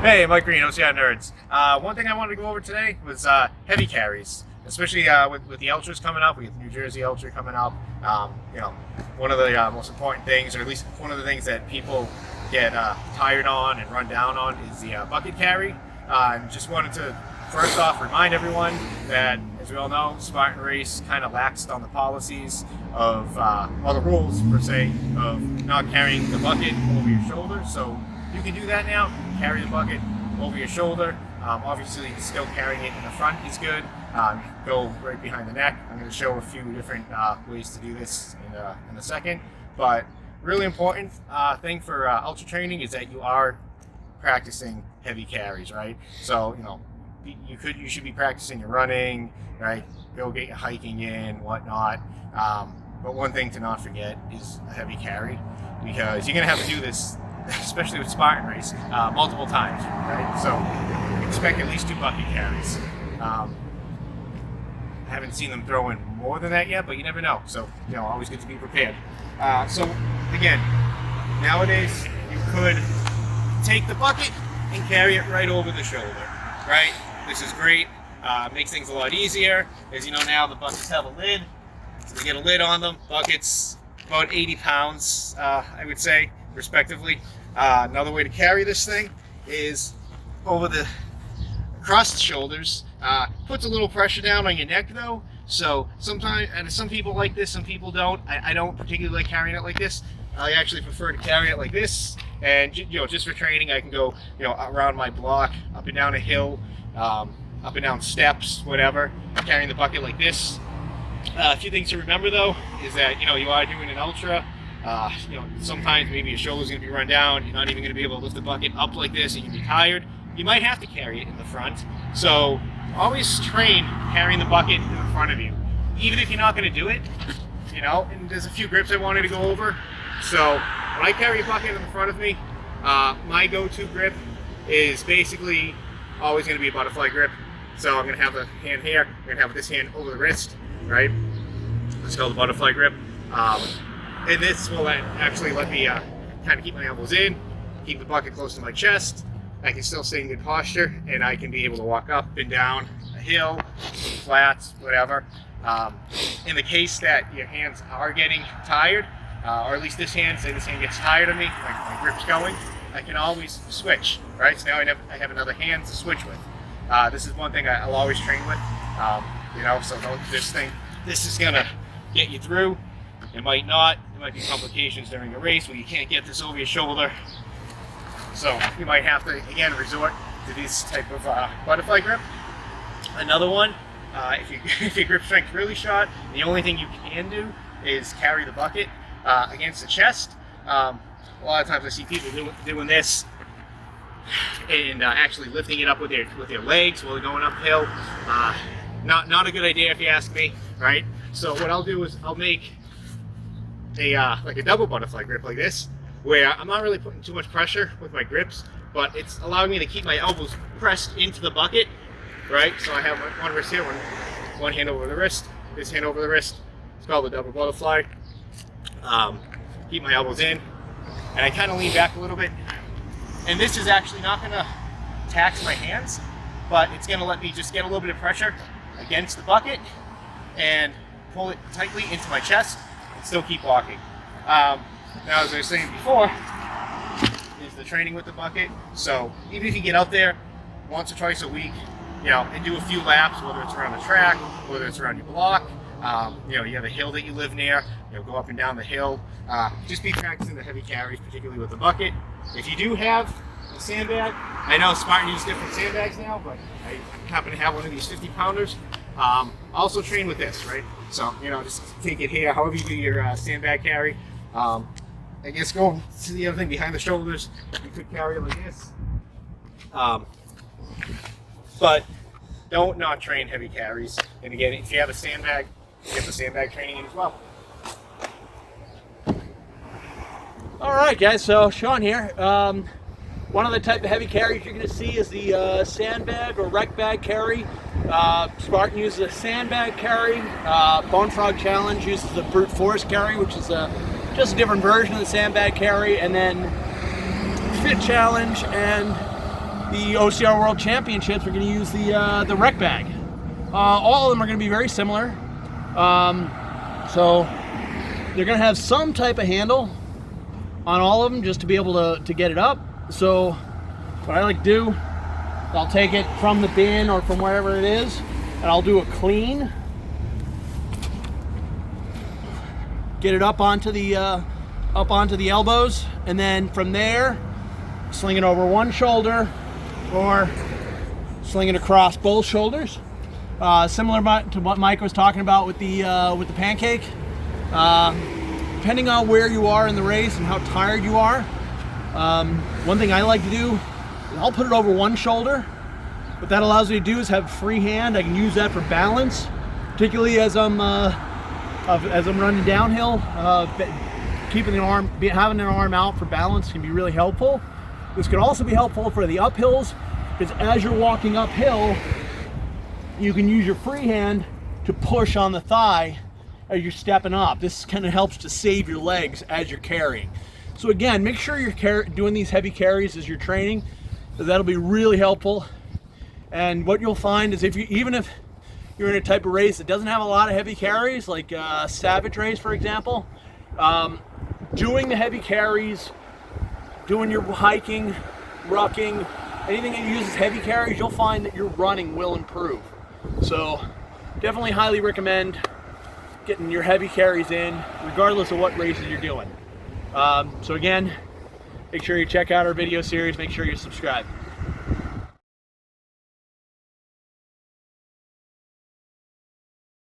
Hey, Mike Green, OCR Nerds. One thing I wanted to go over today was heavy carries, especially with the Ultras coming up. We have the New Jersey Ultra coming up. One of the most important things, or at least one of the things that people get tired on and run down on, is the bucket carry. And just wanted to first off remind everyone that, as we all know, Spartan Race kind of laxed on the policies of, or the rules per se, of not carrying the bucket over your shoulder. So you can do that now. Carry the bucket over your shoulder. Obviously, still carrying it in the front is good. Go right behind the neck. I'm going to show a few different ways to do this in a second. But really important thing for ultra training is that you are practicing heavy carries, right? So you should be practicing your running, right? Go get your hiking in, whatnot. But one thing to not forget is a heavy carry, because you're going to have to do this, especially with Spartan Race, multiple times, right? So expect at least 2 bucket carries. I haven't seen them throw in more than that yet, but you never know. So, always good to be prepared. So again, nowadays you could take the bucket and carry it right over the shoulder, right? This is great. Makes things a lot easier. As you know now, the buckets have a lid. So they get a lid on them. Buckets, about 80 pounds, I would say, respectively. Another way to carry this thing is across the shoulders. Puts a little pressure down on your neck though. So sometimes, and some people like this, some people don't. I don't particularly like carrying it like this. I actually prefer to carry it like this. And just for training, I can go around my block, up and down a hill, up and down steps, whatever, carrying the bucket like this. A few things to remember though is that you are doing an ultra. Sometimes maybe your shoulder's going to be run down. You're not even going to be able to lift the bucket up like this. You can be tired. You might have to carry it in the front. So always train carrying the bucket in the front of you, even if you're not going to do it. And there's a few grips I wanted to go over. So when I carry a bucket in the front of me, my go-to grip is basically always going to be a butterfly grip. So I'm going to have the hand here. I'm going to have this hand over the wrist, right? It's called the butterfly grip. And this will actually let me kind of keep my elbows in, keep the bucket close to my chest. I can still stay in good posture, and I can be able to walk up and down a hill, flats, whatever. In the case that your hands are getting tired, or at least this hand gets tired of me, my grip's going, I can always switch, right? So now I have another hand to switch with. This is one thing I'll always train with. So this is gonna get you through. It might not. There might be complications during a race where you can't get this over your shoulder. So you might have to, again, resort to this type of butterfly grip. Another one, if your grip strength's really shot, the only thing you can do is carry the bucket against the chest. A lot of times I see people doing this and actually lifting it up with their legs while they're going uphill. Not a good idea if you ask me, right? So what I'll do is I'll make like a double butterfly grip like this, where I'm not really putting too much pressure with my grips, but it's allowing me to keep my elbows pressed into the bucket, right? So I have one wrist here, one hand over the wrist, this hand over the wrist. It's called the double butterfly. Keep my elbows in, and I kind of lean back a little bit. And this is actually not going to tax my hands, but it's going to let me just get a little bit of pressure against the bucket and pull it tightly into my chest and still keep walking. Now, as I was saying before, is the training with the bucket. So even if you get out there once or twice a week, and do a few laps, whether it's around the track, whether it's around your block, you have a hill that you live near, go up and down the hill. Just be practicing the heavy carries, particularly with the bucket. If you do have a sandbag, I know Spartan uses different sandbags now, but I happen to have one of these 50-pounders. Also train with this, right? So, just take it here, however you do your sandbag carry. I guess going to the other thing behind the shoulders, you could carry it like this. But don't not train heavy carries. And again, if you have a sandbag, get the sandbag training in as well. All right, guys, so Sean here. One of the type of heavy carries you're going to see is the sandbag or rec bag carry. Spartan uses a sandbag carry. Bone Frog Challenge uses a brute force carry, which is just a different version of the sandbag carry. And then Fit Challenge and the OCR World Championships, we're going to use the rec bag. All of them are going to be very similar. So they're going to have some type of handle on all of them just to be able to get it up. So what I like to do, I'll take it from the bin or from wherever it is, and I'll do a clean. Get it up onto the elbows, and then from there, sling it over one shoulder or sling it across both shoulders. Similar to what Mike was talking about with the pancake. Depending on where you are in the race and how tired you are, one thing I like to do is I'll put it over one shoulder. What that allows me to do is have free hand. I can use that for balance, particularly as I'm running downhill. Keeping the arm, having an arm out for balance can be really helpful. This could also be helpful for the uphills, because as you're walking uphill, you can use your free hand to push on the thigh as you're stepping up. This kind of helps to save your legs as you're carrying. So again, make sure you're doing these heavy carries as you're training. That'll be really helpful. And what you'll find is even if you're in a type of race that doesn't have a lot of heavy carries, like a Savage race, for example, doing the heavy carries, doing your hiking, rucking, anything that uses heavy carries, you'll find that your running will improve. So definitely highly recommend getting your heavy carries in, regardless of what races you're doing. So again, make sure you check out our video series, make sure you subscribe.